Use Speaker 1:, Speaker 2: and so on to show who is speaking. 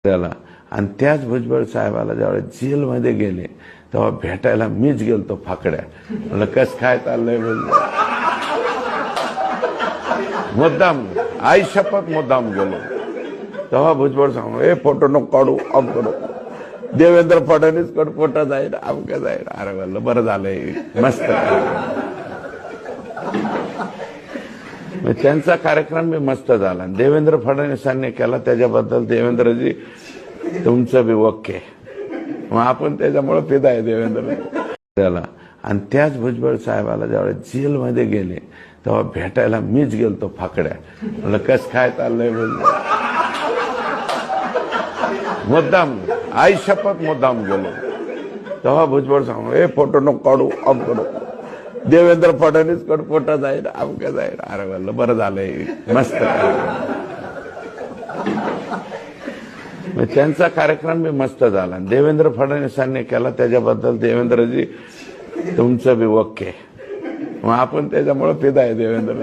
Speaker 1: त्याला आणि त्याच भुजबळ साहेबाला ज्यावेळेस जेलमध्ये गेले तेव्हा भेटायला मीच गेलतो फाकड्या. म्हणलं कस काय चाललंय भुजबळ. मुद्दाम आई शपथ मुद्दाम गेलो. तेव्हा भुजबळ सांगू ए फोटो नको काढू अमक नको. देवेंद्र फडणवीस कडे फोटो जाईल अमक जाईल. अरे म्हणलं बरं झालंय मस्त. त्यांचा कार्यक्रम बी मस्त झाला. देवेंद्र फडणवीसांनी केला त्याच्याबद्दल देवेंद्रजी तुमचं बी ओके. मग आपण त्याच्यामुळे फिदा आहे देवेंद्र त्याला आणि त्याच भुजबळ साहेबाला ज्यावेळेस जेलमध्ये गेले तेव्हा भेटायला मीच गेलतो फाकड्या. म्हणलं कस काय चाललंय भुजबळ. मुद्दाम आई शपथ मुद्दाम गेलो. तेव्हा भुजबळ सांगू ए फोटो नको काढू अमक नको. देवेंद्र फडणवीस कडे फोटो जाईल अमक जाईल. अरे म्हणलं बरं झालंय मस्त. त्यांचा कार्यक्रम बी मस्त झाला. देवेंद्र फडणवीसांनी केला त्याच्याबद्दल देवेंद्रजी तुमचं बी ओके. मग आपण त्याच्यामुळे फिदा आहे देवेंद्र